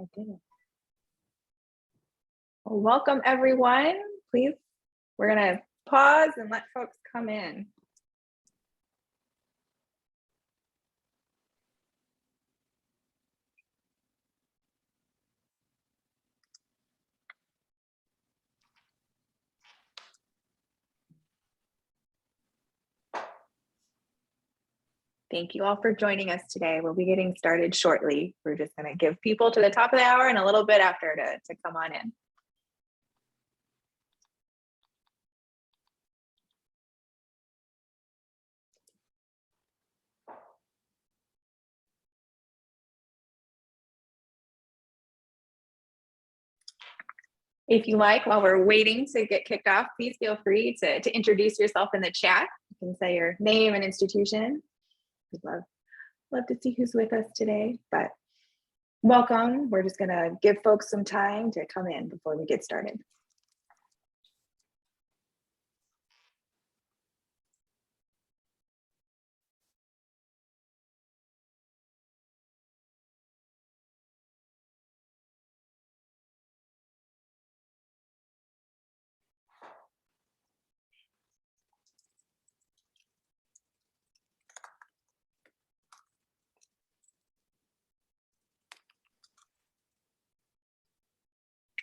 I didn't. Well, welcome everyone. Please, we're gonna pause and let folks come in. Thank you all for joining us today. We'll be getting started shortly. We're just going to give people to the top of the hour and a little bit after to come on in. If you like, while we're waiting to get kicked off, please feel free to introduce yourself in the chat. You can say your name and institution. We'd love to see who's with us today, but welcome. We're just gonna give folks some time to come in before we get started.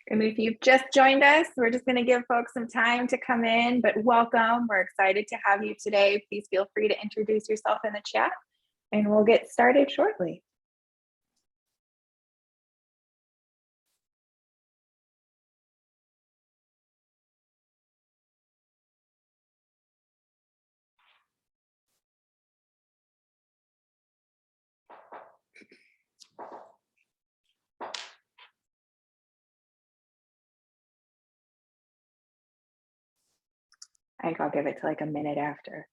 And if you've just joined us, we're just going to give folks some time to come in, but welcome. We're excited to have you today. Please feel free to introduce yourself in the chat and we'll get started shortly. I think I'll give it to like a minute after.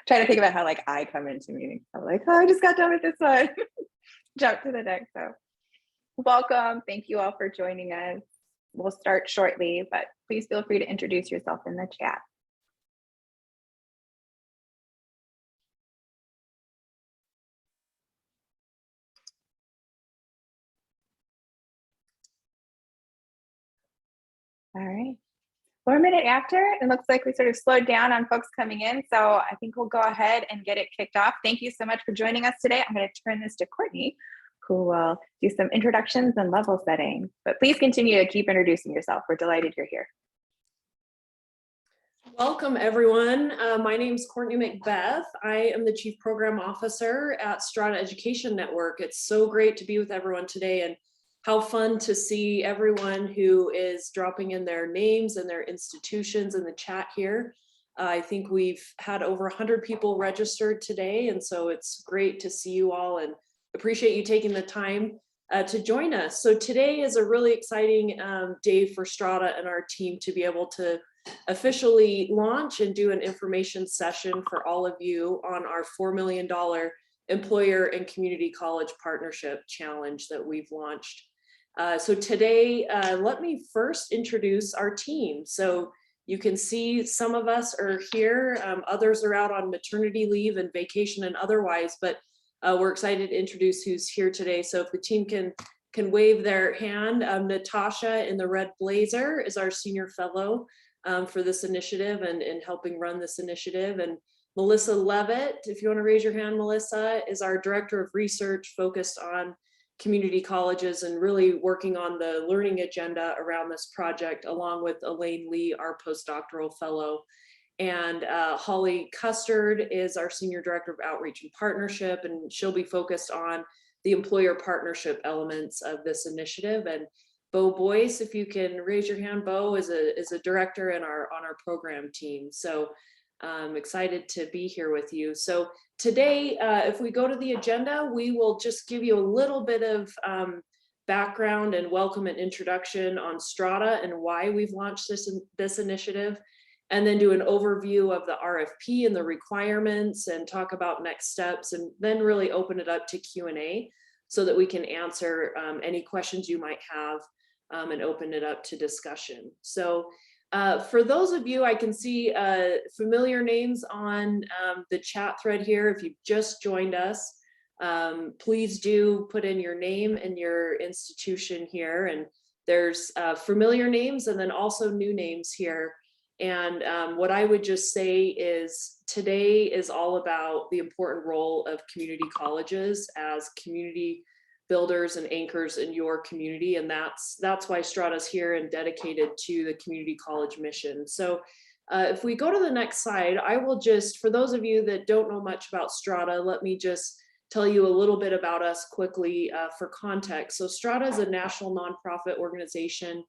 Try to think about how like I come into meetings. I'm like, oh, I just got done with this one. Jump to the next. So welcome. Thank you all for joining us. We'll start shortly, but please feel free to introduce yourself in the chat. All right. We're a minute after. It looks like we sort of slowed down on folks coming in. So I think we'll go ahead and get it kicked off. Thank you so much for joining us today. I'm going to turn this to Courtney, who will do some introductions and level setting. But please continue to keep introducing yourself. We're delighted you're here. Welcome, everyone. My name is Courtney Macbeth. I am the Chief Program Officer at Strata Education Network. It's so great to be with everyone today, and how fun to see everyone who is dropping in their names and their institutions in the chat here. I think we've had over 100 people registered today, and so it's great to see you all and appreciate you taking the time to join us. So today is a really exciting day for Strata and our team to be able to officially launch and do an information session for all of you on our $4 million Employer and Community College Partnership Challenge that we've launched. So today, let me first introduce our team. So you can see some of us are here, others are out on maternity leave and vacation and otherwise, but we're excited to introduce who's here today. So if the team can wave their hand, Natasha in the red blazer is our senior fellow for this initiative and helping run this initiative. And Melissa Levitt, if you want to raise your hand, Melissa, is our director of research focused on community colleges and really working on the learning agenda around this project, along with Elaine Lee, our postdoctoral fellow. And Holly Custard is our senior director of outreach and partnership, and she'll be focused on the employer partnership elements of this initiative. And Bo Boyce, if you can raise your hand, Bo is a director on our program team. So I'm excited to be here with you. So today, if we go to the agenda, we will just give you a little bit of background and welcome and introduction on Strata and why we've launched this initiative, and then do an overview of the RFP and the requirements and talk about next steps, and then really open it up to Q&A so that we can answer any questions you might have and open it up to discussion. So for those of you, I can see familiar names on the chat thread here. If you've just joined us, please do put in your name and your institution here. And there's familiar names and then also new names here. And what I would just say is today is all about the important role of community colleges as community builders and anchors in your community. And that's why Strata's here and dedicated to the community college mission. So if we go to the next slide, I will just, for those of you that don't know much about Strata, let me just tell you a little bit about us quickly for context. So Strata is a national nonprofit organization,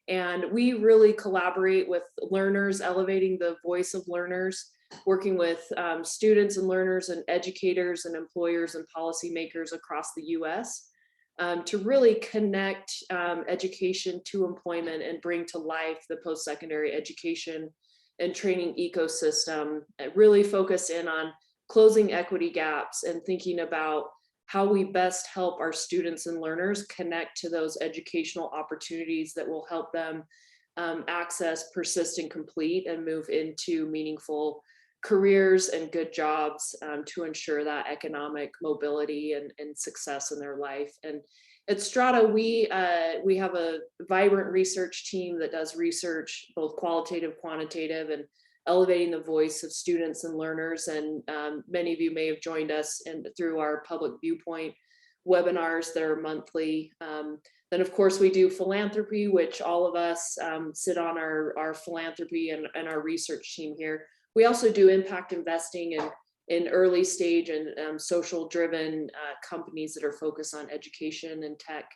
and we really collaborate with learners, elevating the voice of learners, working with students and learners and educators and employers and policymakers across the US to really connect education to employment and bring to life the post-secondary education and training ecosystem, really focus in on closing equity gaps and thinking about how we best help our students and learners connect to those educational opportunities that will help them access, persist, and complete, and move into meaningful careers and good jobs to ensure that economic mobility and success in their life. And at Strata, we have a vibrant research team that does research, both qualitative, quantitative, and elevating the voice of students and learners. And many of you may have joined us through our public viewpoint webinars that are monthly. Then of course we do philanthropy, which all of us sit on our philanthropy and our research team here. We also do impact investing in early stage and social driven companies that are focused on education and tech.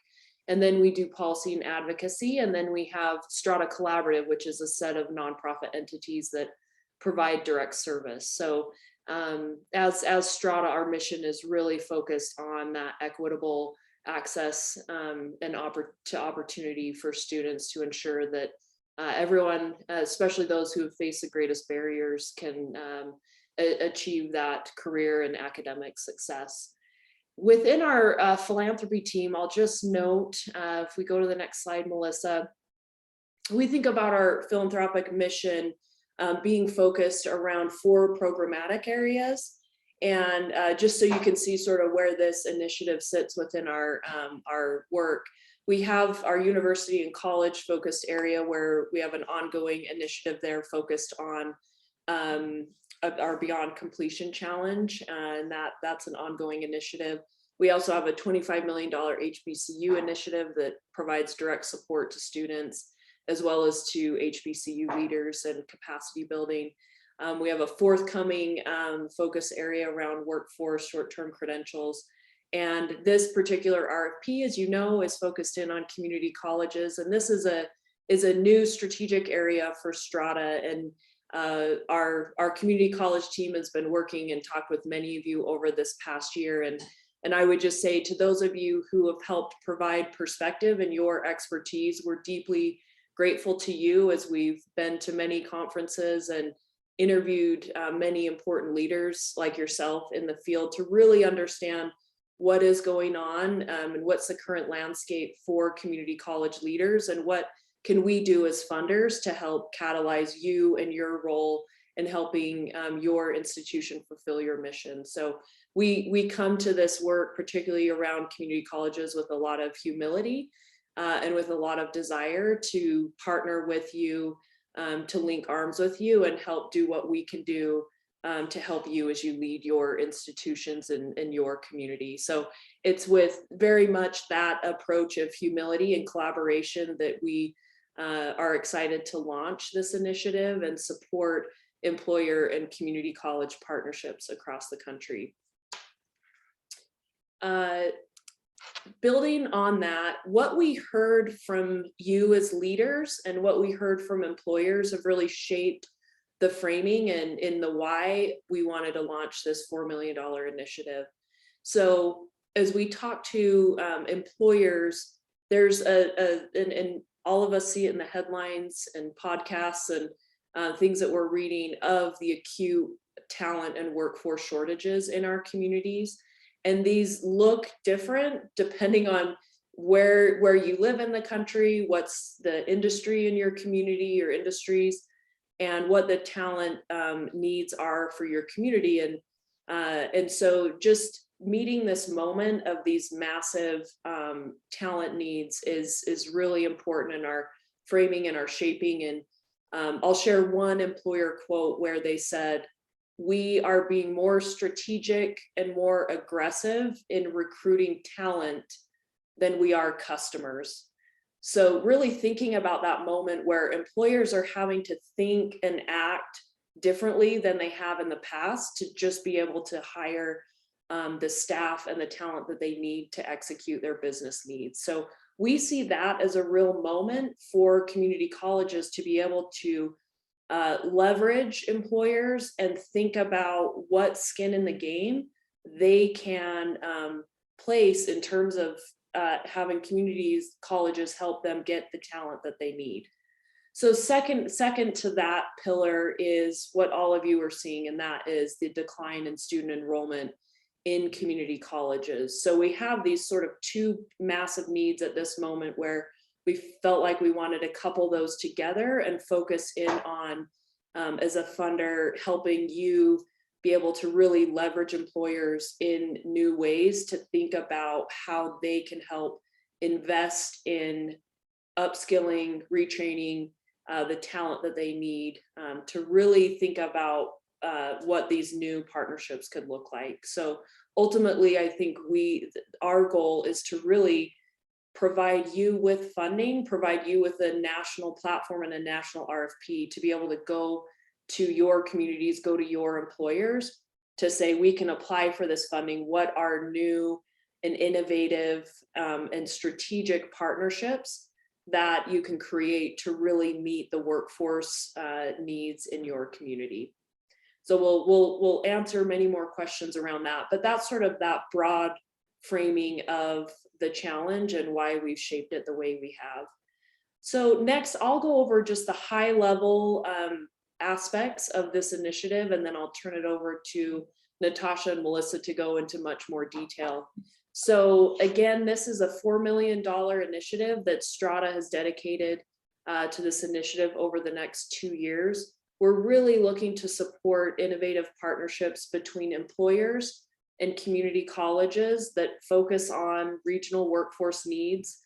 And then we do policy and advocacy. And then we have Strata Collaborative, which is a set of nonprofit entities that provide direct service. So as Strata, our mission is really focused on that equitable access and to opportunity for students to ensure that everyone, especially those who face the greatest barriers, can achieve that career and academic success. Within our philanthropy team, I'll just note, if we go to the next slide, Melissa, we think about our philanthropic mission being focused around 4 programmatic areas. And just so you can see sort of where this initiative sits within our work, we have our university and college focused area where we have an ongoing initiative there focused on our Beyond Completion Challenge, and that's an ongoing initiative. We also have a $25 million HBCU initiative that provides direct support to students as well as to HBCU leaders and capacity building. We have a forthcoming focus area around workforce short-term credentials. And this particular RFP, as you know, is focused in on community colleges. And this is a new strategic area for Strata. And our community college team has been working and talked with many of you over this past year. And I would just say to those of you who have helped provide perspective and your expertise, we're deeply grateful to you as we've been to many conferences and interviewed many important leaders like yourself in the field to really understand what is going on and what's the current landscape for community college leaders, and what can we do as funders to help catalyze you and your role in helping your institution fulfill your mission. So we come to this work, particularly around community colleges, with a lot of humility and with a lot of desire to partner with you, to link arms with you and help do what we can do to help you as you lead your institutions and your community. So it's with very much that approach of humility and collaboration that we are excited to launch this initiative and support employer and community college partnerships across the country. Building on that, what we heard from you as leaders and what we heard from employers have really shaped the framing and in the why we wanted to launch this $4 million initiative. So as we talk to employers, there's and all of us see it in the headlines and podcasts and things that we're reading of the acute talent and workforce shortages in our communities. And these look different depending on where you live in the country, what's the industry in your community or industries, and what the talent needs are for your community. And so just meeting this moment of these massive talent needs is really important in our framing and our shaping. And I'll share one employer quote where they said, "We are being more strategic and more aggressive in recruiting talent than we are customers." So really thinking about that moment where employers are having to think and act differently than they have in the past to just be able to hire the staff and the talent that they need to execute their business needs. So we see that as a real moment for community colleges to be able to leverage employers and think about what skin in the game they can place in terms of having communities, colleges help them get the talent that they need. So second to that pillar is what all of you are seeing, and that is the decline in student enrollment in community colleges. So we have these sort of two massive needs at this moment where we felt like we wanted to couple those together and focus in on, as a funder, helping you be able to really leverage employers in new ways to think about how they can help invest in upskilling, retraining the talent that they need, to really think about what these new partnerships could look like. So ultimately, I think our goal is to really provide you with funding, provide you with a national platform and a national RFP to be able to go to your communities, go to your employers to say, we can apply for this funding. What are new and innovative and strategic partnerships that you can create to really meet the workforce needs in your community? So we'll answer many more questions around that, but that's sort of that broad framing of the challenge and why we've shaped it the way we have. So next, I'll go over just the high level aspects of this initiative, and then I'll turn it over to Natasha and Melissa to go into much more detail. So again, this is a $4 million initiative that Strata has dedicated to this initiative over the next 2 years. We're really looking to support innovative partnerships between employers and community colleges that focus on regional workforce needs,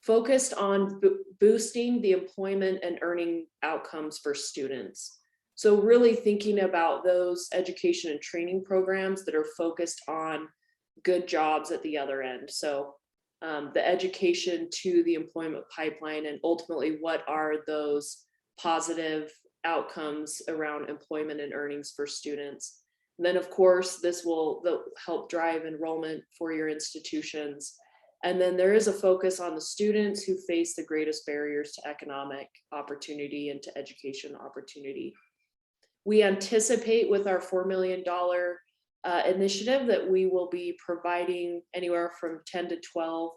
focused on boosting the employment and earning outcomes for students. So really thinking about those education and training programs that are focused on good jobs at the other end. So the education to the employment pipeline, and ultimately what are those positive outcomes around employment and earnings for students. And then of course, this will help drive enrollment for your institutions. And then there is a focus on the students who face the greatest barriers to economic opportunity and to education opportunity. We anticipate with our $4 million initiative that we will be providing anywhere from 10 to 12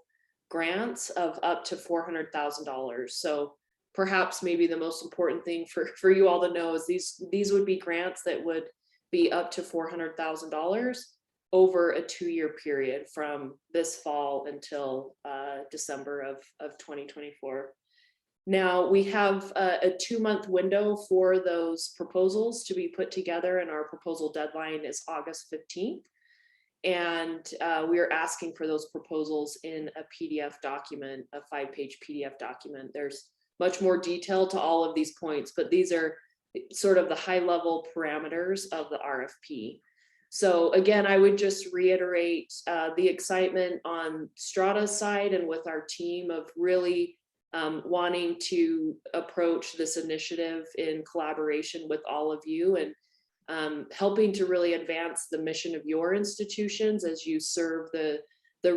grants of up to $400,000. So perhaps maybe the most important thing for you all to know is these would be grants that would be up to $400,000 over a 2-year period from this fall until December of 2024. Now we have a 2-month window for those proposals to be put together, and our proposal deadline is August 15th. And we are asking for those proposals in a PDF document, a 5-page PDF document. There's much more detail to all of these points, but these are sort of the high level parameters of the RFP. So again, I would just reiterate the excitement on Strata's side and with our team of really wanting to approach this initiative in collaboration with all of you, and helping to really advance the mission of your institutions as you serve the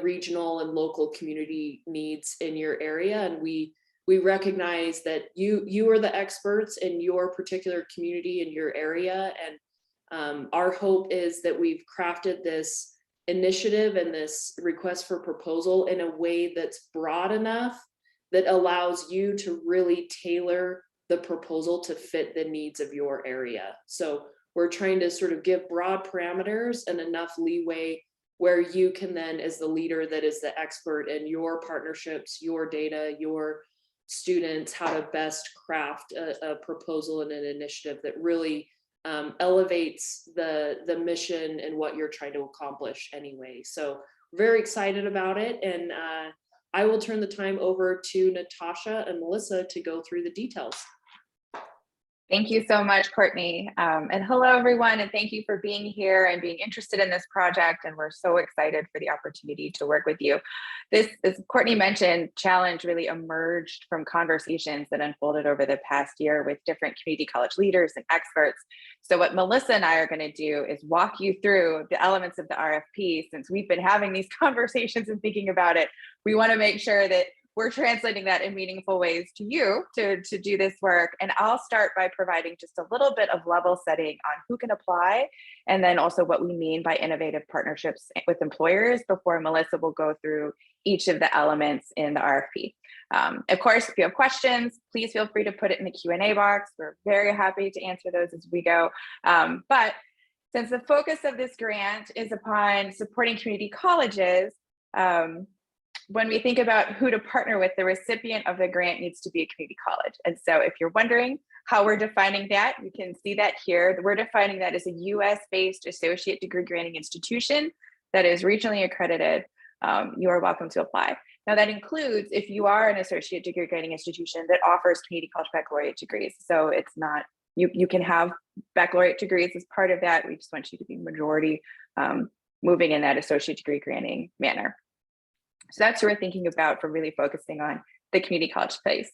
regional and local community needs in your area. And we recognize that you are the experts in your particular community in your area. And our hope is that we've crafted this initiative and this request for proposal in a way that's broad enough that allows you to really tailor the proposal to fit the needs of your area. So we're trying to sort of give broad parameters and enough leeway where you can then, as the leader that is the expert in your partnerships, your data, your students, how to best craft a proposal and an initiative that really elevates the mission and what you're trying to accomplish anyway. So very excited about it. And I will turn the time over to Natasha and Melissa to go through the details. Thank you so much, Courtney. And hello, everyone, and thank you for being here and being interested in this project. And we're so excited for the opportunity to work with you. This, as Courtney mentioned, challenge really emerged from conversations that unfolded over the past year with different community college leaders and experts. So what Melissa and I are going to do is walk you through the elements of the RFP. Since we've been having these conversations and thinking about it, we want to make sure that we're translating that in meaningful ways to you to do this work. And I'll start by providing just a little bit of level setting on who can apply, and then also what we mean by innovative partnerships with employers before Melissa will go through each of the elements in the RFP. Of course, if you have questions, please feel free to put it in the Q&A box. We're very happy to answer those as we go. But since the focus of this grant is upon supporting community colleges, when we think about who to partner with, the recipient of the grant needs to be a community college. And so if you're wondering how we're defining that, you can see that here. We're defining that as a US-based associate degree granting institution that is regionally accredited. You are welcome to apply. Now that includes if you are an associate degree granting institution that offers community college baccalaureate degrees. So it's not, you can have baccalaureate degrees as part of that. We just want you to be majority moving in that associate degree granting manner. So that's what we're thinking about for really focusing on the community college space.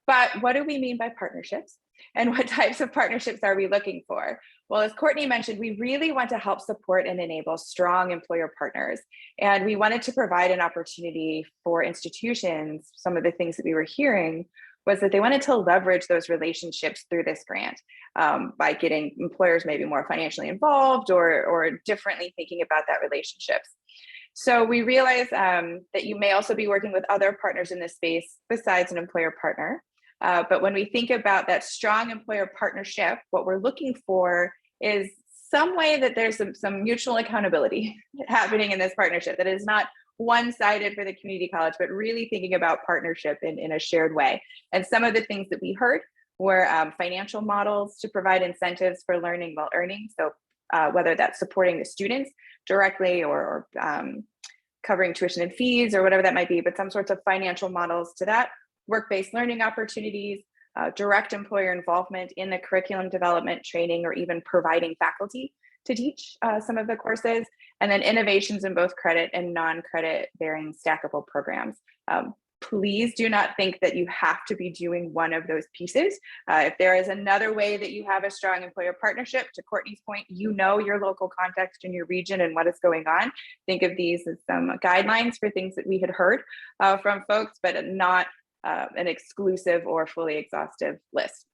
But what do we mean by partnerships? And what types of partnerships are we looking for? Well, as Courtney mentioned, we really want to help support and enable strong employer partners. And we wanted to provide an opportunity for institutions. Some of the things that we were hearing was that they wanted to leverage those relationships through this grant by getting employers maybe more financially involved or differently thinking about that relationships. So we realize that you may also be working with other partners in this space besides an employer partner. But when we think about that strong employer partnership, what we're looking for is some way that there's some mutual accountability happening in this partnership that is not one-sided for the community college, but really thinking about partnership in a shared way. And some of the things that we heard were financial models to provide incentives for learning while earning. So whether that's supporting the students directly or covering tuition and fees or whatever that might be, but some sorts of financial models to that, work-based learning opportunities, direct employer involvement in the curriculum development, training, or even providing faculty to teach some of the courses, and then innovations in both credit and non-credit bearing stackable programs. Please do not think that you have to be doing one of those pieces. If there is another way that you have a strong employer partnership, to Courtney's point, you know your local context in your region and what is going on. Think of these as some guidelines for things that we had heard from folks, but not an exclusive or fully exhaustive list.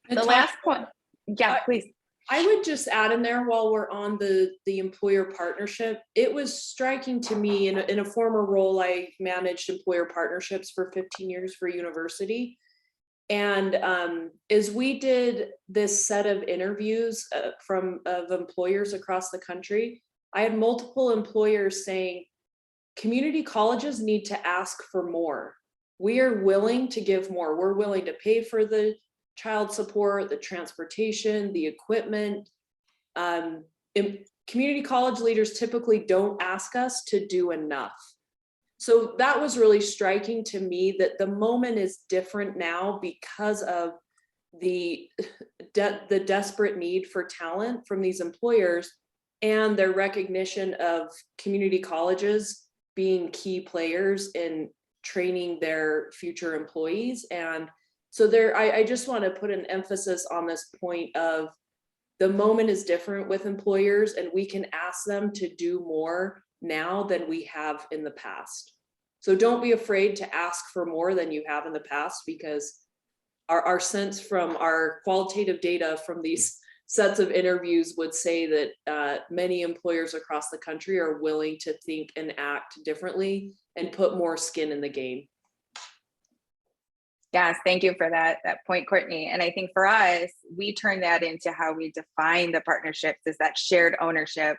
The last point, yeah, please. I would just add in there while we're on the employer partnership, it was striking to me in a former role, I managed employer partnerships for 15 years for university. And as we did this set of interviews of employers across the country, I had multiple employers saying, community colleges need to ask for more. We are willing to give more. We're willing to pay for the child support, the transportation, the equipment. Community college leaders typically don't ask us to do enough. So that was really striking to me, that the moment is different now because of the desperate need for talent from these employers and their recognition of community colleges being key players in training their future employees. And so I just want to put an emphasis on this point of the moment is different with employers, and we can ask them to do more now than we have in the past. So don't be afraid to ask for more than you have in the past, because our sense from our qualitative data from these sets of interviews would say that many employers across the country are willing to think and act differently and put more skin in the game. Yes, thank you for that point, Courtney. And I think for us, we turn that into how we define the partnerships, is that shared ownership,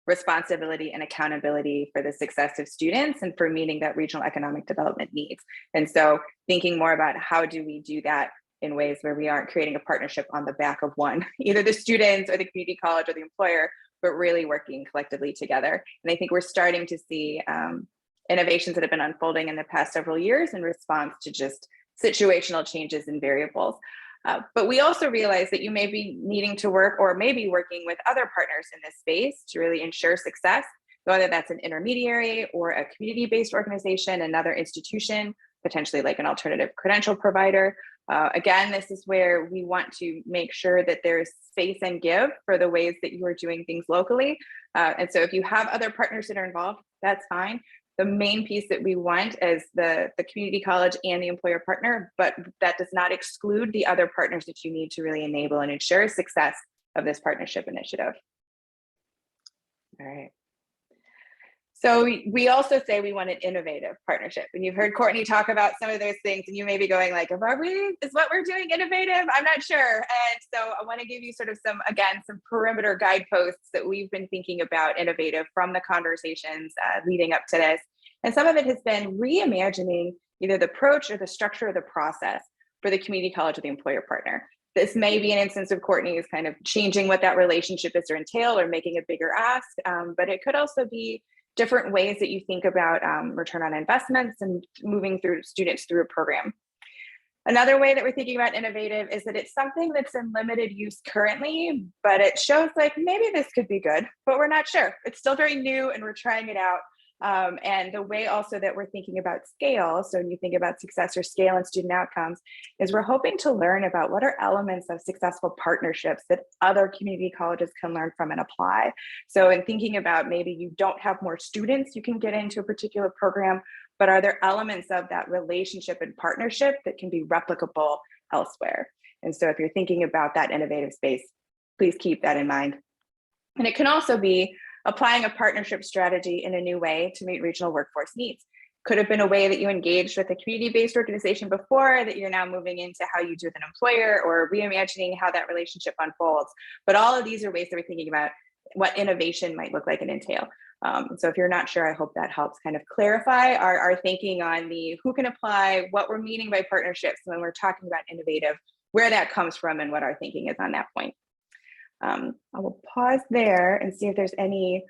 responsibility, and accountability for the success of students and for meeting that regional economic development needs. And so thinking more about how do we do that in ways where we aren't creating a partnership on the back of one, either the students or the community college or the employer, but really working collectively together. And I think we're starting to see innovations that have been unfolding in the past several years in response to just situational changes and variables. But we also realize that you may be needing to work or maybe working with other partners in this space to really ensure success, whether that's an intermediary or a community-based organization, another institution, potentially like an alternative credential provider. Again, this is where we want to make sure that there's space and give for the ways that you are doing things locally. And so if you have other partners that are involved, that's fine. The main piece that we want is the community college and the employer partner, but that does not exclude the other partners that you need to really enable and ensure success of this partnership initiative. All right. So we also say we want an innovative partnership. And you've heard Courtney talk about some of those things, and you may be going like, is what we're doing innovative? I'm not sure. And so I want to give you sort of some perimeter guideposts that we've been thinking about innovative from the conversations leading up to this. And some of it has been reimagining either the approach or the structure of the process for the community college or the employer partner. This may be an instance of Courtney is kind of changing what that relationship is or entail or making a bigger ask, but it could also be different ways that you think about return on investments and moving through students through a program. Another way that we're thinking about innovative is that it's something that's in limited use currently, but it shows like maybe this could be good, but we're not sure. It's still very new and we're trying it out. And the way also that we're thinking about scale, so when you think about success or scale and student outcomes, is we're hoping to learn about what are elements of successful partnerships that other community colleges can learn from and apply. So in thinking about maybe you don't have more students you can get into a particular program, but are there elements of that relationship and partnership that can be replicable elsewhere? And so if you're thinking about that innovative space, please keep that in mind. And it can also be applying a partnership strategy in a new way to meet regional workforce needs. Could have been a way that you engaged with a community-based organization before that you're now moving into how you do with an employer or reimagining how that relationship unfolds. But all of these are ways that we're thinking about what innovation might look like and entail. So if you're not sure, I hope that helps kind of clarify our thinking on the who can apply, what we're meaning by partnerships when we're talking about innovative, where that comes from and what our thinking is on that point. I will pause there and see if there's any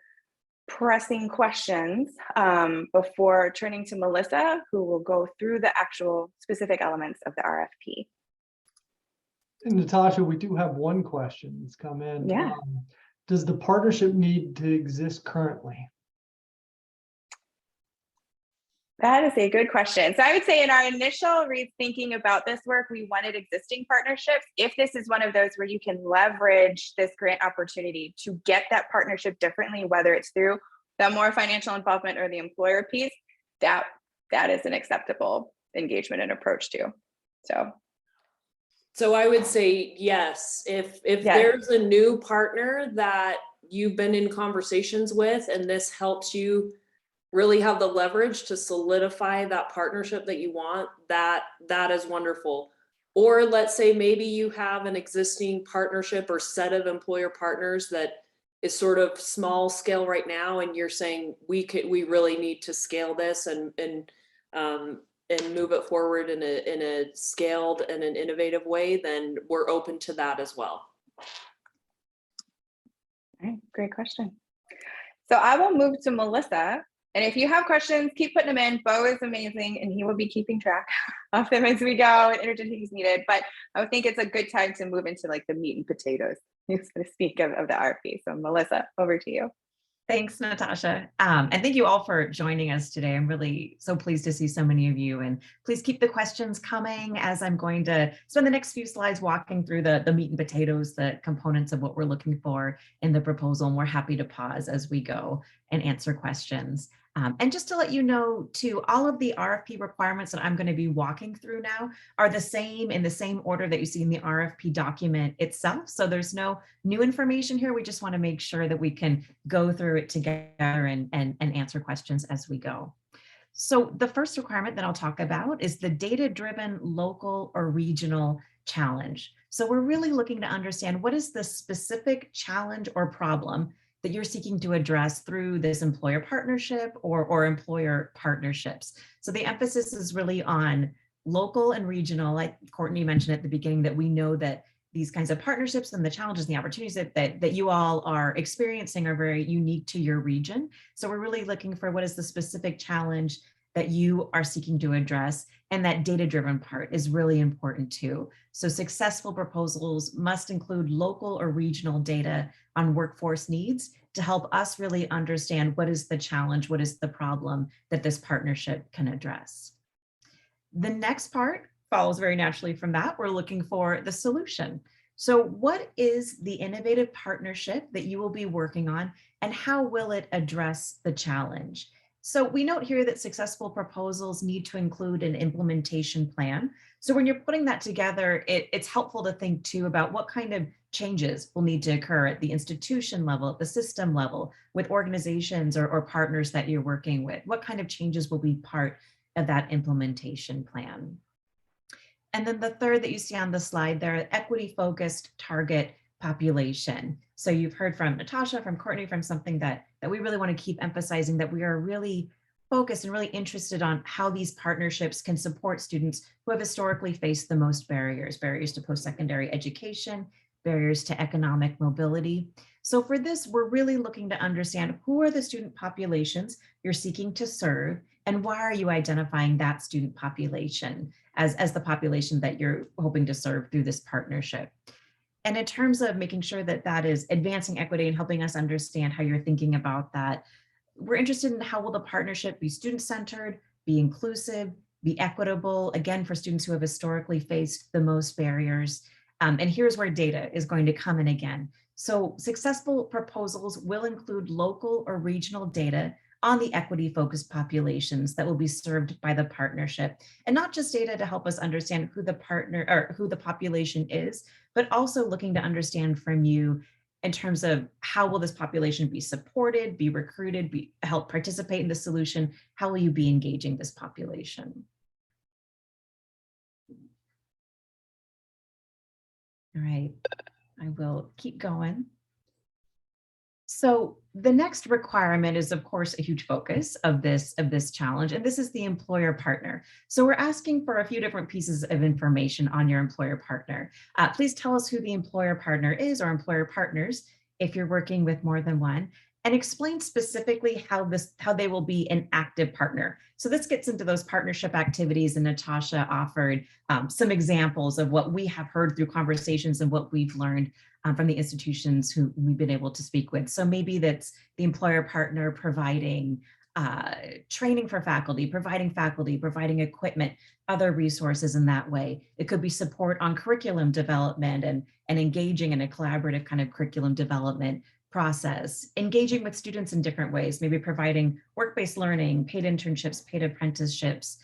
pressing questions before turning to Melissa, who will go through the actual specific elements of the RFP. And Natasha, we do have one question that's come in. Yeah. Does the partnership need to exist currently? That is a good question. So I would say in our initial thinking about this work, we wanted existing partnerships. If this is one of those where you can leverage this grant opportunity to get that partnership differently, whether it's through the more financial involvement or the employer piece, that is an acceptable engagement and approach too. So I would say yes. If Yes. There's a new partner that you've been in conversations with, and this helps you really have the leverage to solidify that partnership that you want, that is wonderful. Or let's say maybe you have an existing partnership or set of employer partners that is sort of small scale right now, and you're saying we really need to scale this and move it forward in a scaled and an innovative way, then we're open to that as well. All right, great question. So I will move to Melissa. And if you have questions, keep putting them in. Bo is amazing, and he will be keeping track of them as we go and interjecting as needed. But I would think it's a good time to move into like the meat and potatoes, so to speak, of the RFP. So Melissa, over to you. Thanks, Natasha. And thank you all for joining us today. I'm really so pleased to see so many of you, and please keep the questions coming as I'm going to spend the next few slides walking through the meat and potatoes, the components of what we're looking for in the proposal. And we're happy to pause as we go and answer questions. And just to let you know too, all of the RFP requirements that I'm going to be walking through now are the same in the same order that you see in the RFP document itself. So there's no new information here. We just want to make sure that we can go through it together and answer questions as we go. So the first requirement that I'll talk about is the data-driven local or regional challenge. So we're really looking to understand what is the specific challenge or problem that you're seeking to address through this employer partnership or employer partnerships. So the emphasis is really on local and regional, like Courtney mentioned at the beginning, that we know that these kinds of partnerships and the challenges and the opportunities that you all are experiencing are very unique to your region. So we're really looking for what is the specific challenge that you are seeking to address. And that data-driven part is really important too. So successful proposals must include local or regional data on workforce needs to help us really understand what is the challenge, what is the problem that this partnership can address. The next part follows very naturally from that. We're looking for the solution. So what is the innovative partnership that you will be working on, and how will it address the challenge? So we note here that successful proposals need to include an implementation plan. So when you're putting that together, it's helpful to think too about what kind of changes will need to occur at the institution level, at the system level, with organizations or partners that you're working with. What kind of changes will be part of that implementation plan? And then the third that you see on the slide there, equity-focused target population. So you've heard from Natasha, from Courtney, from something that we really want to keep emphasizing, that we are really focused and really interested on how these partnerships can support students who have historically faced the most barriers to post-secondary education, barriers to economic mobility. So for this, we're really looking to understand who are the student populations you're seeking to serve, and why are you identifying that student population as the population that you're hoping to serve through this partnership. And in terms of making sure that that is advancing equity and helping us understand how you're thinking about that, we're interested in how will the partnership be student-centered, be inclusive, be equitable, again, for students who have historically faced the most barriers. And here's where data is going to come in again. So successful proposals will include local or regional data on the equity-focused populations that will be served by the partnership, and not just data to help us understand who the partner or who the population is, but also looking to understand from you in terms of how will this population be supported, be recruited, help participate in the solution, how will you be engaging this population? All right, I will keep going. So the next requirement is, of course, a huge focus of this challenge, and this is the employer partner. So we're asking for a few different pieces of information on your employer partner. Please tell us who the employer partner is, or employer partners, if you're working with more than one, and explain specifically how they will be an active partner. So this gets into those partnership activities, and Natasha offered some examples of what we have heard through conversations and what we've learned from the institutions who we've been able to speak with. So maybe that's the employer partner providing training for faculty, providing equipment, other resources in that way. It could be support on curriculum development and engaging in a collaborative kind of curriculum development process, engaging with students in different ways, maybe providing work-based learning, paid internships, paid apprenticeships,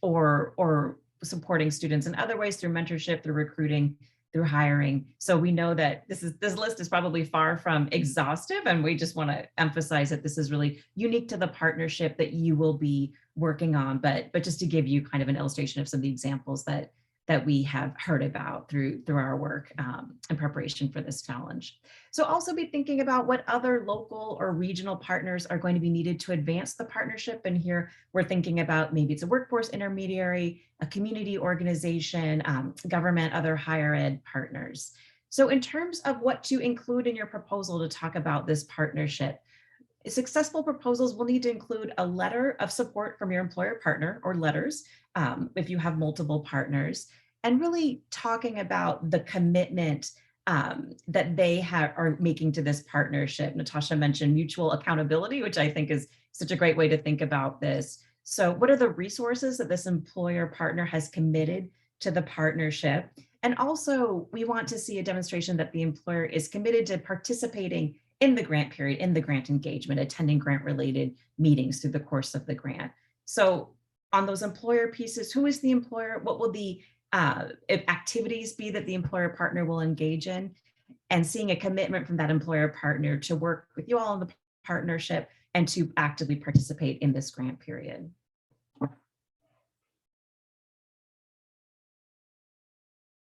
or supporting students in other ways through mentorship, through recruiting, through hiring. So we know that this list is probably far from exhaustive, and we just want to emphasize that this is really unique to the partnership that you will be working on, but just to give you kind of an illustration of some of the examples that we have heard about through our work in preparation for this challenge. So also be thinking about what other local or regional partners are going to be needed to advance the partnership. And here we're thinking about maybe it's a workforce intermediary, a community organization, government, other higher ed partners. So in terms of what to include in your proposal to talk about this partnership, successful proposals will need to include a letter of support from your employer partner, or letters, if you have multiple partners, and really talking about the commitment that they are making to this partnership. Natasha mentioned mutual accountability, which I think is such a great way to think about this. So what are the resources that this employer partner has committed to the partnership? And also, we want to see a demonstration that the employer is committed to participating in the grant period, in the grant engagement, attending grant-related meetings through the course of the grant. So on those employer pieces, who is the employer? What will the activities be that the employer partner will engage in? And seeing a commitment from that employer partner to work with you all in the partnership and to actively participate in this grant period.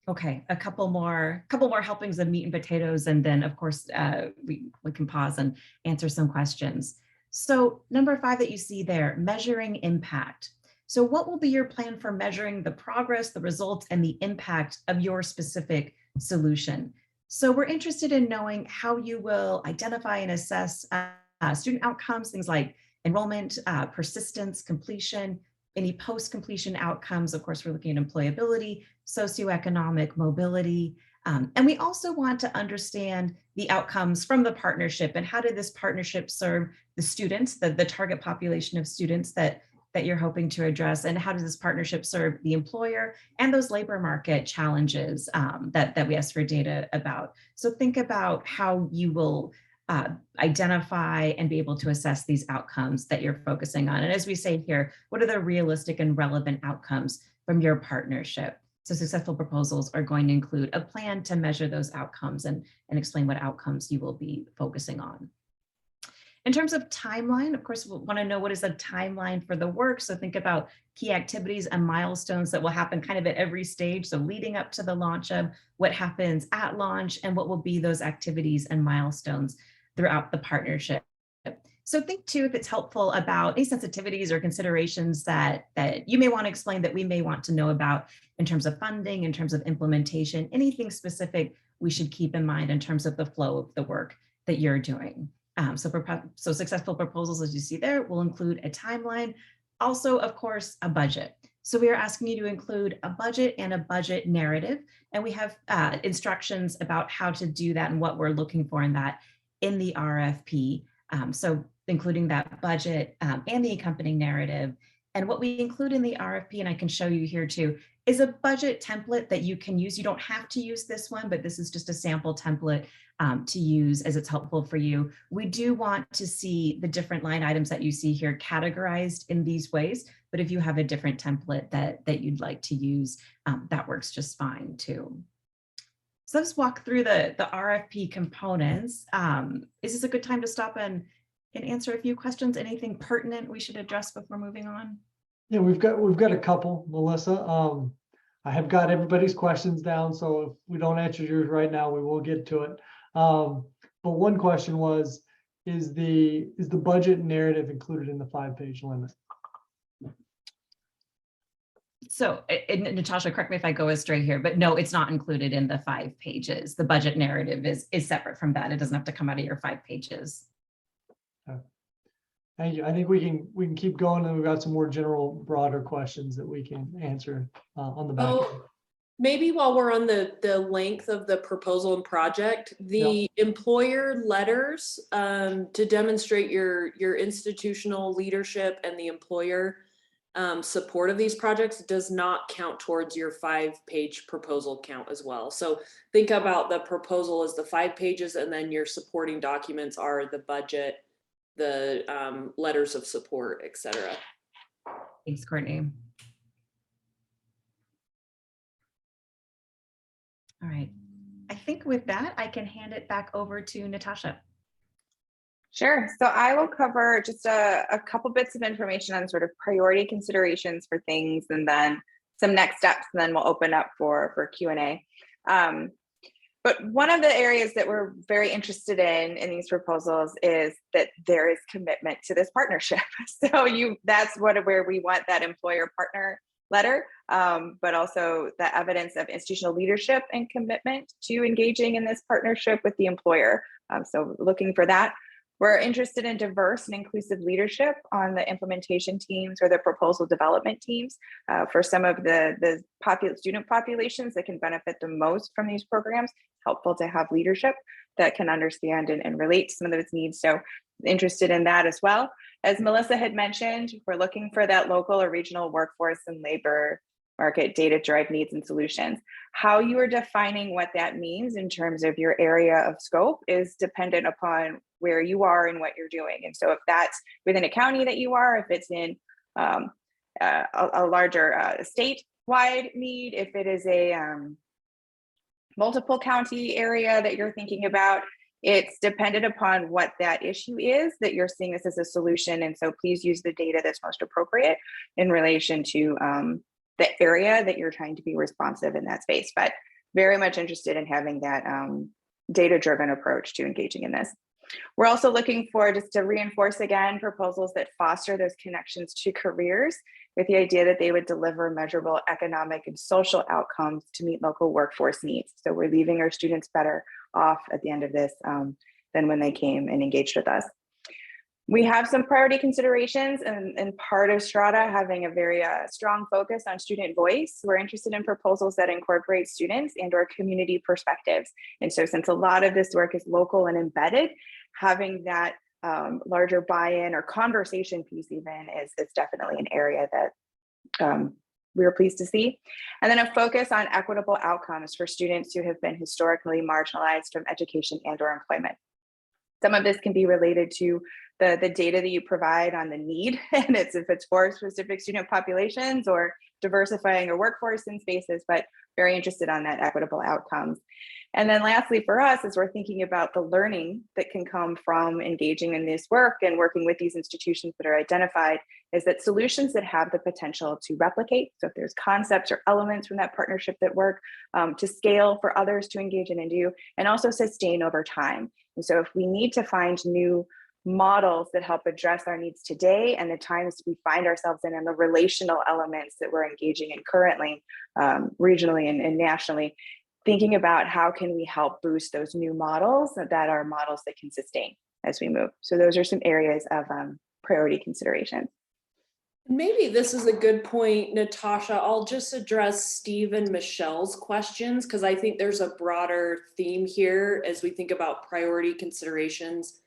Okay, a couple more helpings of meat and potatoes, and then of course we can pause and answer some questions. So number 5 that you see there, measuring impact. So what will be your plan for measuring the progress, the results, and the impact of your specific solution? So we're interested in knowing how you will identify and assess student outcomes, things like enrollment, persistence, completion, any post-completion outcomes. Of course, we're looking at employability, socioeconomic mobility, and we also want to understand the outcomes from the partnership and how did this partnership serve the students, the target population of students that you're hoping to address, and how does this partnership serve the employer and those labor market challenges that we asked for data about. So think about how you will identify and be able to assess these outcomes that you're focusing on. And as we say here, what are the realistic and relevant outcomes from your partnership? So successful proposals are going to include a plan to measure those outcomes and explain what outcomes you will be focusing on. In terms of timeline, of course, we'll want to know what is the timeline for the work. So think about key activities and milestones that will happen kind of at every stage. So leading up to the launch of what happens at launch and what will be those activities and milestones throughout the partnership. So think too, if it's helpful about any sensitivities or considerations that you may want to explain that we may want to know about in terms of funding, in terms of implementation, anything specific we should keep in mind in terms of the flow of the work that you're doing. So successful proposals, as you see there, will include a timeline. Also, of course, a budget. So we are asking you to include a budget and a budget narrative. And we have instructions about how to do that and what we're looking for in that in the RFP. So including that budget and the accompanying narrative. And what we include in the RFP, and I can show you here too, is a budget template that you can use. You don't have to use this one, but this is just a sample template to use as it's helpful for you. We do want to see the different line items that you see here categorized in these ways, but if you have a different template that you'd like to use, that works just fine too. So let's walk through the RFP components. Is this a good time to stop and answer a few questions? Anything pertinent we should address before moving on? Yeah, we've got a couple, Melissa. I have got everybody's questions down, so if we don't answer yours right now, we will get to it. But one question was, is the budget narrative included in the 5-page limit? So, and Natasha, correct me if I go astray here, but no, it's not included in the 5 pages. The budget narrative is separate from that. It doesn't have to come out of your 5 pages. Okay. Thank you. I think we can keep going, and we've got some more general, broader questions that we can answer on the back end. Maybe while we're on the length of the proposal and project, the employer letters to demonstrate your institutional leadership and the employer support of these projects does not count towards your 5-page proposal count as well. So think about the proposal as the 5 pages, and then your supporting documents are the budget, the letters of support, etc. Thanks, Courtney. All right. I think with that, I can hand it back over to Natasha. Sure. So I will cover just a couple bits of information on sort of priority considerations for things, and then some next steps, and then we'll open up for Q&A. But one of the areas that we're very interested in these proposals is that there is commitment to this partnership. So that's where we want that employer partner letter, but also the evidence of institutional leadership and commitment to engaging in this partnership with the employer. So looking for that. We're interested in diverse and inclusive leadership on the implementation teams or the proposal development teams for some of the student populations that can benefit the most from these programs. Helpful to have leadership that can understand and relate to some of those needs. So interested in that as well. As Melissa had mentioned, we're looking for that local or regional workforce and labor market data-derived needs and solutions. How you are defining what that means in terms of your area of scope is dependent upon where you are and what you're doing. And so if that's within a county that you are, if it's in a larger statewide need, if it is a multiple county area that you're thinking about, it's dependent upon what that issue is that you're seeing this as a solution. And so please use the data that's most appropriate in relation to the area that you're trying to be responsive in that space, but very much interested in having that data-driven approach to engaging in this. We're also looking for, just to reinforce again, proposals that foster those connections to careers with the idea that they would deliver measurable economic and social outcomes to meet local workforce needs. So we're leaving our students better off at the end of this than when they came and engaged with us. We have some priority considerations, and part of Strata having a very strong focus on student voice. We're interested in proposals that incorporate students and or community perspectives. And so since a lot of this work is local and embedded, having that larger buy-in or conversation piece even is definitely an area that we were pleased to see. And then a focus on equitable outcomes for students who have been historically marginalized from education and or employment. Some of this can be related to the data that you provide on the need, and if it's for specific student populations or diversifying your workforce in spaces, but very interested on that equitable outcomes. And then lastly, for us, as we're thinking about the learning that can come from engaging in this work and working with these institutions that are identified, is that solutions that have the potential to replicate, so if there's concepts or elements from that partnership that work, to scale for others to engage in and do, and also sustain over time. And so if we need to find new models that help address our needs today and the times we find ourselves in, and the relational elements that we're engaging in currently, regionally and nationally, thinking about how can we help boost those new models that are models that can sustain as we move. So those are some areas of priority consideration. Maybe this is a good point, Natasha. I'll just address Steve and Michelle's questions, because I think there's a broader theme here as we think about priority considerations.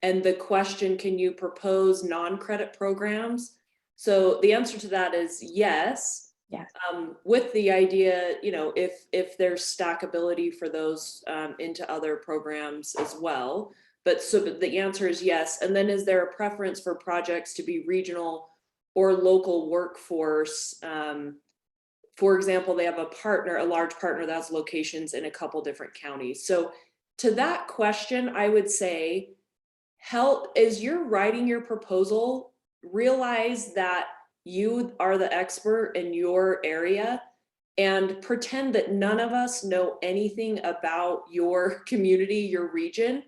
And the question, can you propose non-credit programs? So the answer to that is yes. Yes. With the idea, you know, if there's stackability for those into other programs as well. But the answer is yes. And then is there a preference for projects to be regional or local workforce? For example, they have a large partner that has locations in a couple different counties. So to that question, I would say, as you're writing your proposal, realize that you are the expert in your area, and pretend that none of us know anything about your community, your region,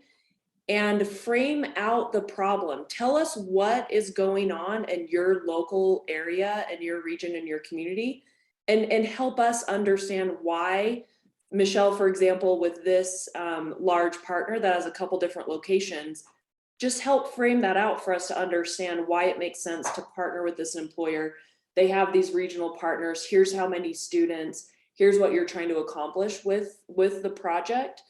and frame out the problem. Tell us what is going on in your local area and your region and your community, and help us understand why. Michelle, for example, with this large partner that has a couple different locations, just help frame that out for us to understand why it makes sense to partner with this employer. They have these regional partners. Here's how many students. Here's what you're trying to accomplish with the project.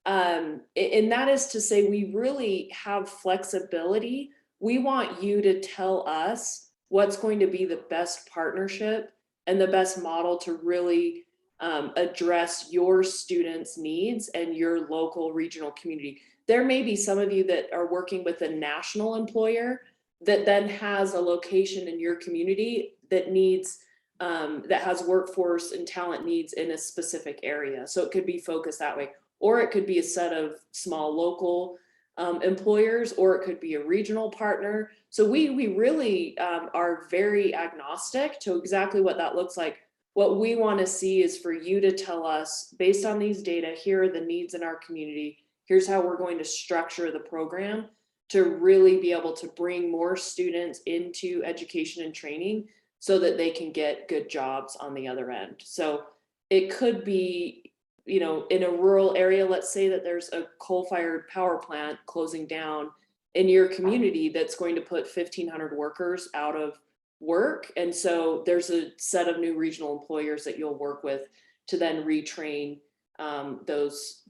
And that is to say, we really have flexibility. We want you to tell us what's going to be the best partnership and the best model to really address your students' needs and your local regional community. There may be some of you that are working with a national employer that then has a location in your community that needs, that has workforce and talent needs in a specific area. So it could be focused that way, or it could be a set of small local employers, or it could be a regional partner. So we really are very agnostic to exactly what that looks like. What we want to see is for you to tell us, based on these data, here are the needs in our community. Here's how we're going to structure the program to really be able to bring more students into education and training so that they can get good jobs on the other end. So it could be, you know, in a rural area, let's say that there's a coal-fired power plant closing down in your community that's going to put 1,500 workers out of work. And so there's a set of new regional employers that you'll work with to then retrain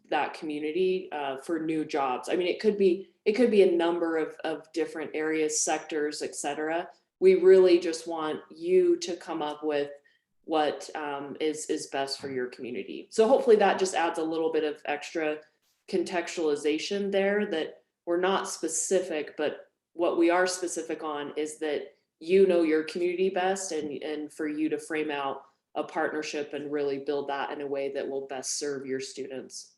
that community for new jobs. I mean, it could be a number of different areas, sectors, et cetera. We really just want you to come up with what is best for your community. So hopefully that just adds a little bit of extra contextualization there, that we're not specific, but what we are specific on is that you know your community best, and for you to frame out a partnership and really build that in a way that will best serve your students.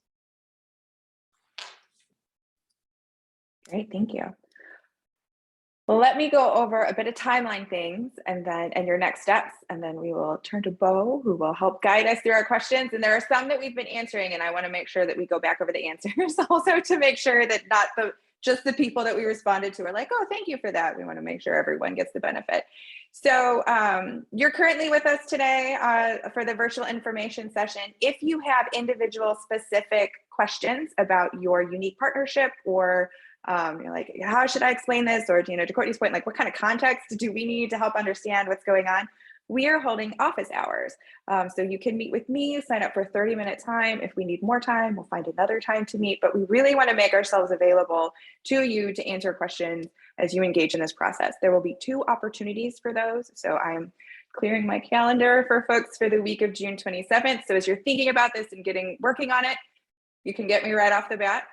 Great, thank you. Well, let me go over a bit of timeline things and your next steps, and then we will turn to Bo, who will help guide us through our questions. And there are some that we've been answering, and I want to make sure that we go back over the answers also to make sure that not just the people that we responded to are like, oh, thank you for that. We want to make sure everyone gets the benefit. So you're currently with us today for the virtual information session. If you have individual specific questions about your unique partnership, or you're like, how should I explain this? Or, to Courtney's point, like, what kind of context do we need to help understand what's going on? We are holding office hours. So you can meet with me, sign up for 30-minute time. If we need more time, we'll find another time to meet, but we really want to make ourselves available to you to answer questions as you engage in this process. There will be 2 opportunities for those. So I'm clearing my calendar for folks for the week of June 27th. So as you're thinking about this and working on it, you can get me right off the bat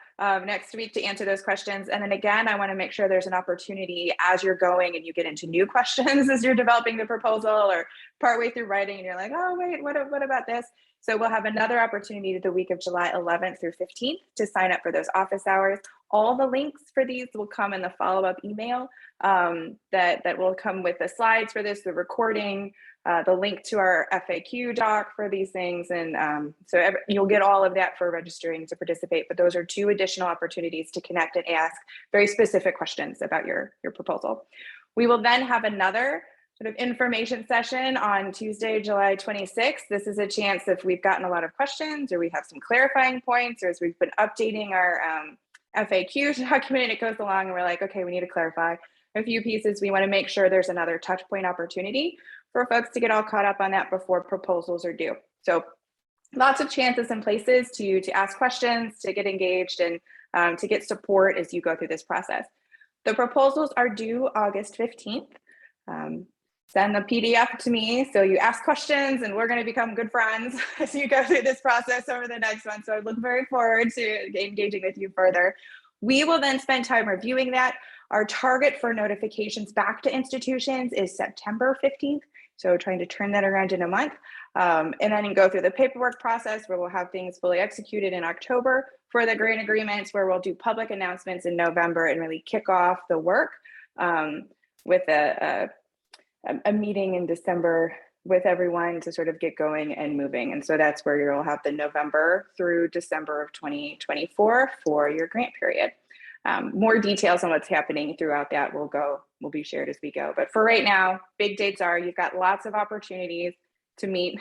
next week to answer those questions. And then again, I want to make sure there's an opportunity as you're going and you get into new questions as you're developing the proposal or partway through writing and you're like, oh, wait, what about this? So we'll have another opportunity the week of July 11th through 15th to sign up for those office hours. All the links for these will come in the follow-up email that will come with the slides for this, the recording, the link to our FAQ doc for these things. And so you'll get all of that for registering to participate, but those are 2 additional opportunities to connect and ask very specific questions about your proposal. We will then have another sort of information session on Tuesday, July 26th. This is a chance if we've gotten a lot of questions or we have some clarifying points, or as we've been updating our FAQ document, it goes along and we're like, okay, we need to clarify a few pieces. We want to make sure there's another touch point opportunity for folks to get all caught up on that before proposals are due. So lots of chances and places to ask questions, to get engaged, and to get support as you go through this process. The proposals are due August 15th. Send the PDF to me so you ask questions, and we're going to become good friends as you go through this process over the next month. So I look very forward to engaging with you further. We will then spend time reviewing that. Our target for notifications back to institutions is September 15th. So trying to turn that around in a month. And then go through the paperwork process where we'll have things fully executed in October for the grant agreements, where we'll do public announcements in November and really kick off the work with a meeting in December with everyone to sort of get going and moving. And so that's where you'll have the November through December of 2024 for your grant period. More details on what's happening throughout that will be shared as we go. But for right now, big dates are, you've got lots of opportunities to meet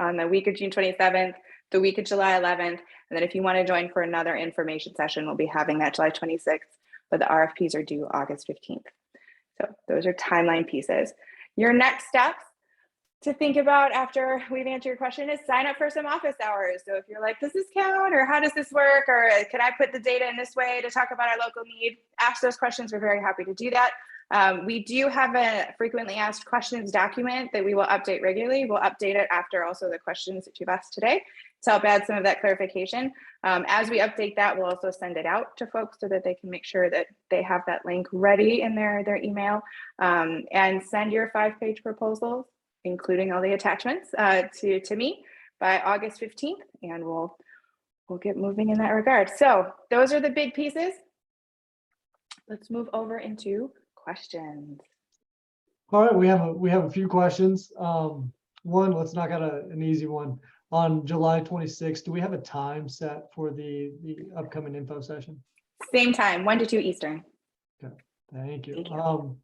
on the week of June 27th, the week of July 11th. And then if you want to join for another information session, we'll be having that July 26th, but the RFPs are due August 15th. So those are timeline pieces. Your next steps to think about after we've answered your question is sign up for some office hours. So if you're like, does this count, or how does this work, or can I put the data in this way to talk about our local need? Ask those questions. We're very happy to do that. We do have a frequently asked questions document that we will update regularly. We'll update it after also the questions that you've asked today to help add some of that clarification. As we update that, we'll also send it out to folks so that they can make sure that they have that link ready in their email, and send your 5-page proposals, including all the attachments, to me by August 15th, and we'll get moving in that regard. So those are the big pieces. Let's move over into questions. All right, we have a few questions. One, let's knock out an easy one. On July 26th, do we have a time set for the upcoming info session? Same time, 1 to 2 Eastern. Okay, thank you. Thank you.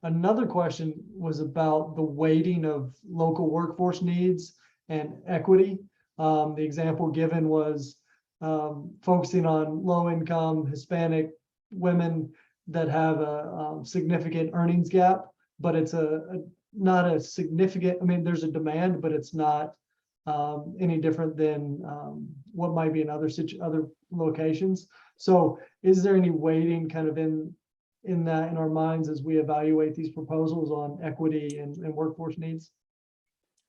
Another question was about the weighting of local workforce needs and equity. The example given was focusing on low-income Hispanic women that have a significant earnings gap, but it's not a significant, I mean, there's a demand, but it's not any different than what might be in other locations. So is there any weighting kind of in our minds as we evaluate these proposals on equity and workforce needs?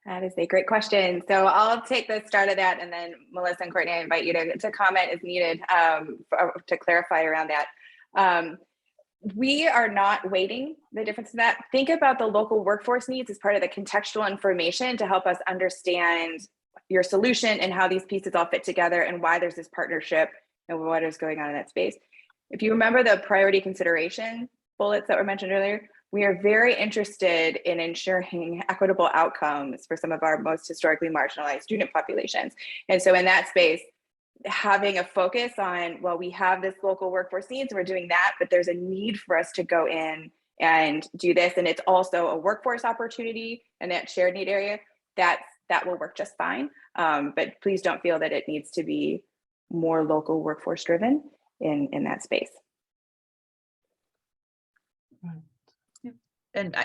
That is a great question. So I'll take the start of that, and then Melissa and Courtney, I invite you to comment as needed to clarify around that. We are not weighting the difference in that. Think about the local workforce needs as part of the contextual information to help us understand your solution and how these pieces all fit together and why there's this partnership and what is going on in that space. If you remember the priority consideration bullets that were mentioned earlier, we are very interested in ensuring equitable outcomes for some of our most historically marginalized student populations. And so in that space, having a focus on, well, we have this local workforce needs, we're doing that, but there's a need for us to go in and do this, and it's also a workforce opportunity in that shared need area, that will work just fine. But please don't feel that it needs to be more local workforce driven in that space. And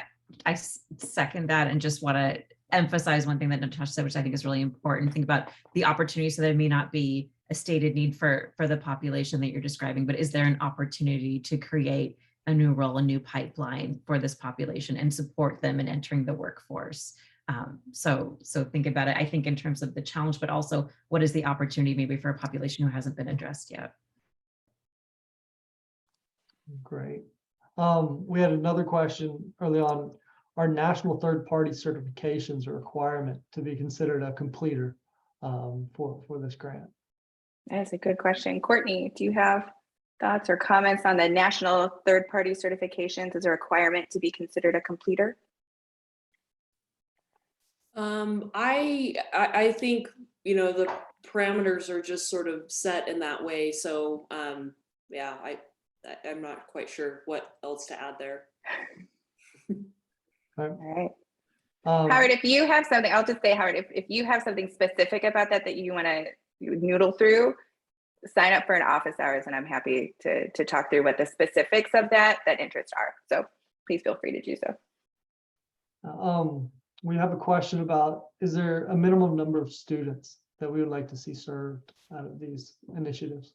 I second that, and just want to emphasize one thing that Natasha said, which I think is really important. Think about the opportunity. So there may not be a stated need for the population that you're describing, but is there an opportunity to create a new role, a new pipeline for this population and support them in entering the workforce? So think about it, I think, in terms of the challenge, but also what is the opportunity maybe for a population who hasn't been addressed yet? Great. We had another question early on. Are national third-party certifications a requirement to be considered a completer for this grant? That's a good question. Courtney, do you have thoughts or comments on the national third-party certifications as a requirement to be considered a completer? I think, the parameters are just sort of set in that way. So yeah, I'm not quite sure what else to add there. All right. Howard, if you have something, I'll just say, Howard, if you have something specific about that you want to noodle through, sign up for an office hours, and I'm happy to talk through what the specifics of that interest are. So please feel free to do so. We have a question about, is there a minimum number of students that we would like to see served out of these initiatives?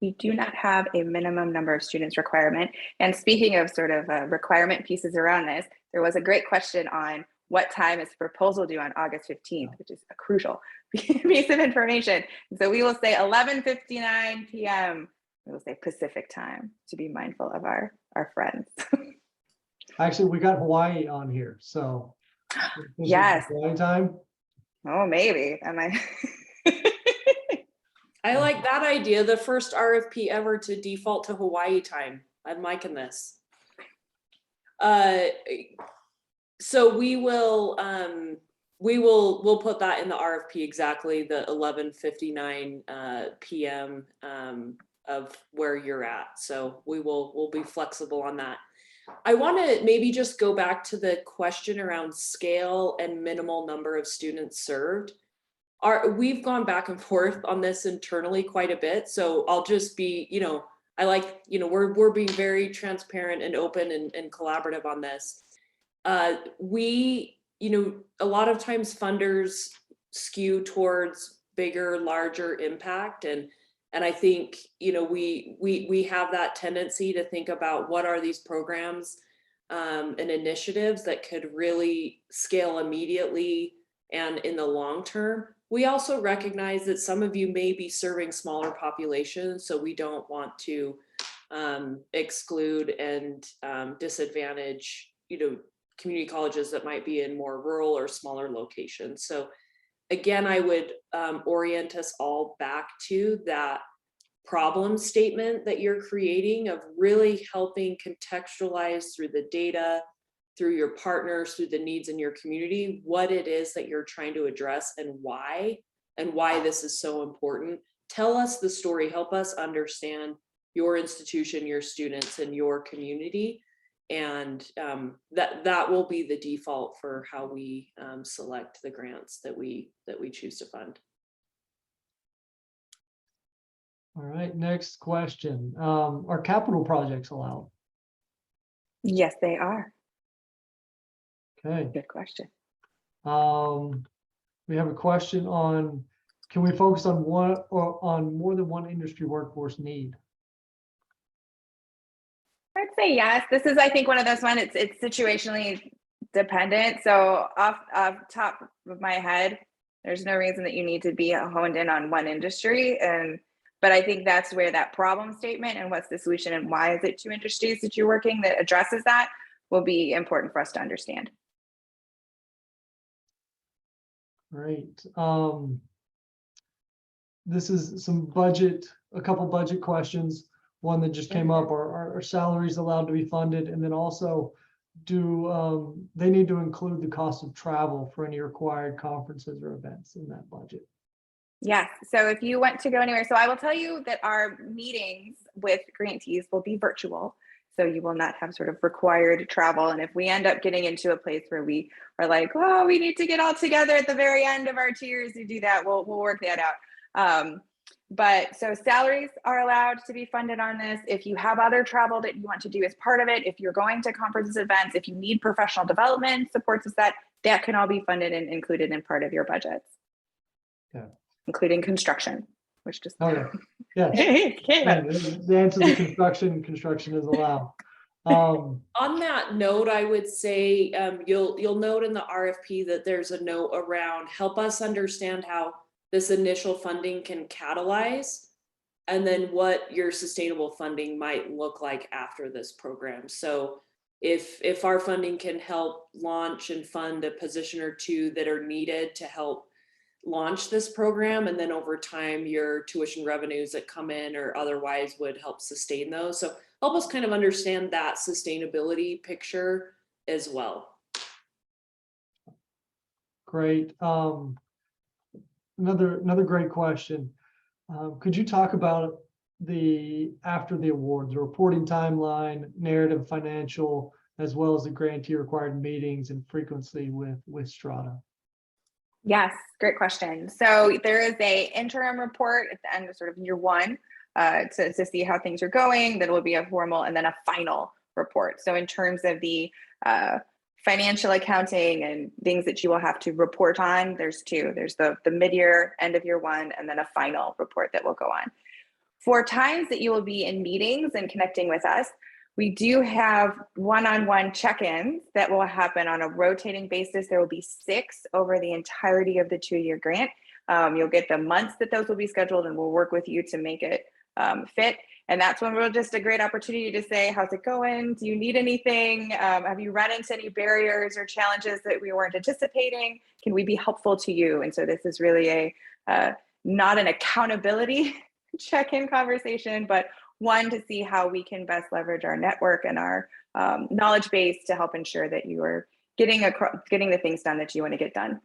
We do not have a minimum number of students requirement. And speaking of sort of requirement pieces around this, there was a great question on what time is proposal due on August 15th, which is a crucial piece of information. So we will say 11:59 p.m. We will say Pacific time to be mindful of our friends. Actually, we got Hawaii on here, so yes, Hawaii time. Oh, maybe. Am I? I like that idea. The first RFP ever to default to Hawaii time. I'm liking this. So we'll put that in the RFP, exactly the 11:59 p.m. Of where you're at. So we'll be flexible on that. I want to maybe just go back to the question around scale and minimal number of students served. We've gone back and forth on this internally quite a bit. So I'll just be, I like, we're being very transparent and open and collaborative on this. A lot of times funders skew towards bigger, larger impact. And I think, we have that tendency to think about what are these programs and initiatives that could really scale immediately and in the long term. We also recognize that some of you may be serving smaller populations, so we don't want to exclude and disadvantage, community colleges that might be in more rural or smaller locations. So again, I would orient us all back to that problem statement that you're creating of really helping contextualize through the data, through your partners, through the needs in your community, what it is that you're trying to address and why this is so important. Tell us the story, help us understand your institution, your students, and your community. And that will be the default for how we select the grants that we choose to fund. All right, next question. Are capital projects allowed? Yes, they are. Okay. Good question. We have a question on, can we focus on one or on more than one industry workforce need? I'd say yes. This is, I think, one of those ones, it's situationally dependent. So off top of my head, there's no reason that you need to be honed in on one industry. But I think that's where that problem statement and what's the solution and why is it two industries that you're working that addresses that will be important for us to understand. Great. This is a couple budget questions. One that just came up, are salaries allowed to be funded? And then also, do they need to include the cost of travel for any required conferences or events in that budget? Yes. So if you want to go anywhere, so I will tell you that our meetings with grantees will be virtual. So you will not have sort of required travel. And if we end up getting into a place where we are like, oh, we need to get all together at the very end of our tiers to do that, we'll work that out. But so salaries are allowed to be funded on this. If you have other travel that you want to do as part of it, if you're going to conferences, events, if you need professional development supports, that can all be funded and included in part of your budgets. Yeah. Including construction, which just Oh yeah, yes. Yeah, the answer to construction is allowed. On that note, I would say you'll note in the RFP that there's a note around help us understand how this initial funding can catalyze, and then what your sustainable funding might look like after this program. So if our funding can help launch and fund a position or two that are needed to help launch this program, and then over time your tuition revenues that come in or otherwise would help sustain those. So help us kind of understand that sustainability picture as well. Great. Another great question. Could you talk about after the awards, the reporting timeline, narrative, financial, as well as the grantee required meetings and frequency with Strata? Yes, great question. So there is a interim report at the end of sort of year one to see how things are going. Then will be a formal and then a final report. So in terms of the financial accounting and things that you will have to report on, there's two. There's the mid-year, end of year one, and then a final report that will go on. For times that you will be in meetings and connecting with us, we do have one-on-one check-ins that will happen on a rotating basis. There will be 6 over the entirety of the 2-year grant. You'll get the months that those will be scheduled, and we'll work with you to make it fit. And that's when we're just a great opportunity to say, how's it going? Do you need anything? Have you run into any barriers or challenges that we weren't anticipating? Can we be helpful to you? And so this is really not an accountability check-in conversation, but one to see how we can best leverage our network and our knowledge base to help ensure that you are getting the things done that you want to get done.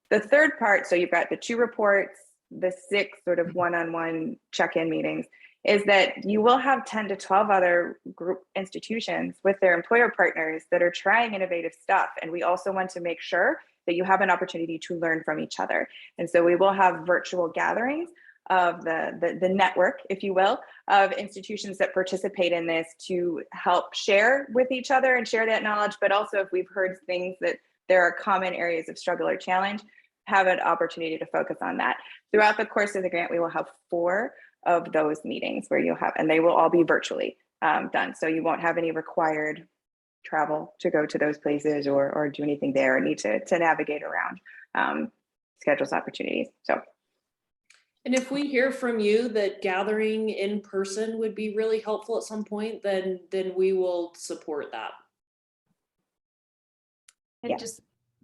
The third part, so you've got the 2 reports, the 6 sort of one-on-one check-in meetings, is that you will have 10 to 12 other group institutions with their employer partners that are trying innovative stuff. And we also want to make sure that you have an opportunity to learn from each other. And so we will have virtual gatherings of the network, if you will, of institutions that participate in this to help share with each other and share that knowledge. But also if we've heard things that there are common areas of struggle or challenge, have an opportunity to focus on that. Throughout the course of the grant, we will have 4 of those meetings where you'll have, and they will all be virtually done. So you won't have any required travel to go to those places or do anything there or need to navigate around schedules opportunities. So. And if we hear from you that gathering in person would be really helpful at some point, then we will support that. And Yeah.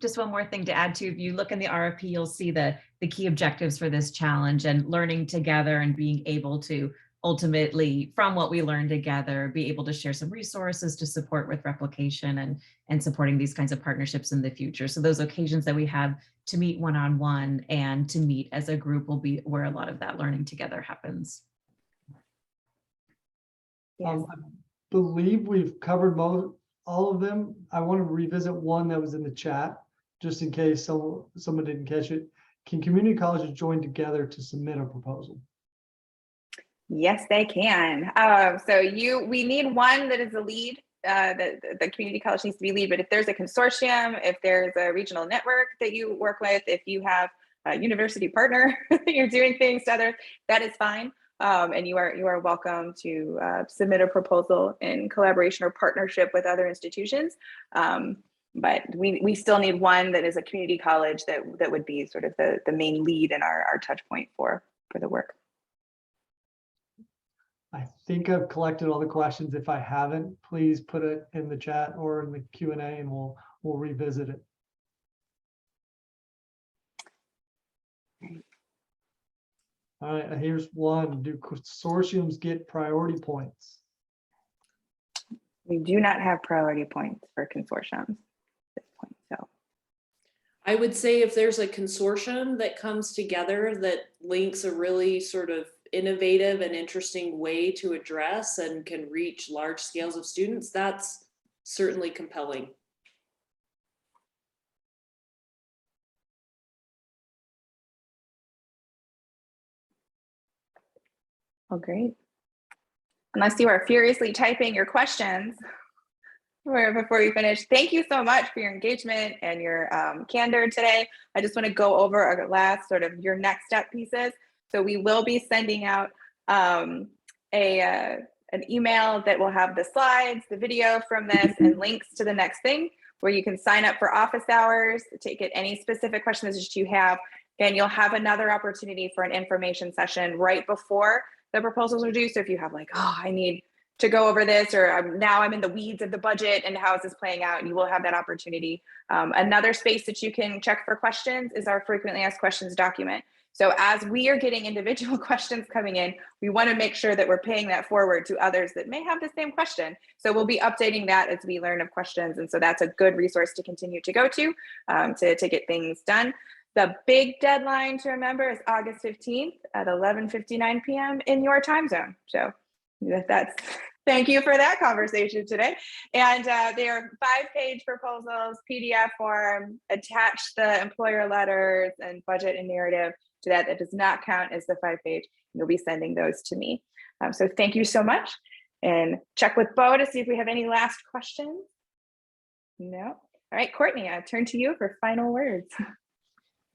Just one more thing to add to, if you look in the RFP, you'll see the key objectives for this challenge and learning together and being able to ultimately, from what we learn together, be able to share some resources to support with replication and supporting these kinds of partnerships in the future. So those occasions that we have to meet one-on-one and to meet as a group will be where a lot of that learning together happens. Yes. I believe we've covered all of them. I want to revisit one that was in the chat, just in case someone didn't catch it. Can community colleges join together to submit a proposal? Yes, they can. We need one that is a lead. The community college needs to be lead, but if there's a consortium, if there's a regional network that you work with, if you have a university partner that you're doing things together, that is fine. And you are welcome to submit a proposal in collaboration or partnership with other institutions. But we still need one that is a community college that would be sort of the main lead and our touch point for the work. I think I've collected all the questions. If I haven't, please put it in the chat or in the Q&A and we'll revisit it. All right, here's one. Do consortiums get priority points? We do not have priority points for consortiums at this point. So I would say if there's a consortium that comes together that links a really sort of innovative and interesting way to address and can reach large scales of students, that's certainly compelling. Oh, great. Unless you are furiously typing your questions before we finish, thank you so much for your engagement and your candor today. I just want to go over our last sort of your next step pieces. So we will be sending out an email that will have the slides, the video from this, and links to the next thing where you can sign up for office hours, take it any specific questions that you have, and you'll have another opportunity for an information session right before the proposals are due. So if you have like, oh, I need to go over this, or now I'm in the weeds of the budget and how is this playing out, you will have that opportunity. Another space that you can check for questions is our frequently asked questions document. So as we are getting individual questions coming in, we want to make sure that we're paying that forward to others that may have the same question. So we'll be updating that as we learn of questions. And so that's a good resource to continue to go to get things done. The big deadline to remember is August 15th at 11:59 p.m. in your time zone. So that's, thank you for that conversation today. And they are 5-page proposals, PDF form, attach the employer letters and budget and narrative to that. That does not count as the 5-page. You'll be sending those to me. So thank you so much. And check with Bo to see if we have any last questions. No. All right, Courtney, I turn to you for final words.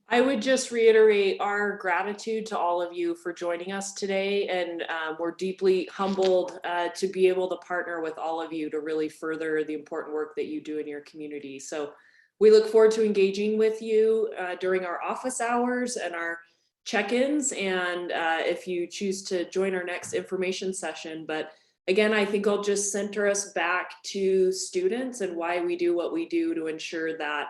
I would just reiterate our gratitude to all of you for joining us today, and we're deeply humbled to be able to partner with all of you to really further the important work that you do in your community. So we look forward to engaging with you during our office hours and our check-ins, and if you choose to join our next information session. But again, I think I'll just center us back to students and why we do what we do to ensure that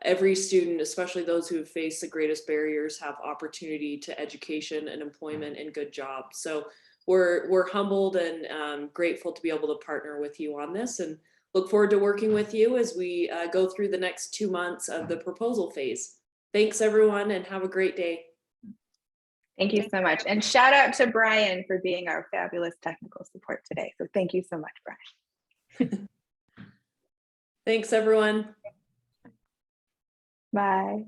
every student, especially those who face the greatest barriers, have opportunity to education and employment and good jobs. So we're humbled and grateful to be able to partner with you on this, and look forward to working with you as we go through the next 2 months of the proposal phase. Thanks everyone, and have a great day. Thank you so much. And shout out to Brian for being our fabulous technical support today. So thank you so much, Brian. Thanks everyone. Bye.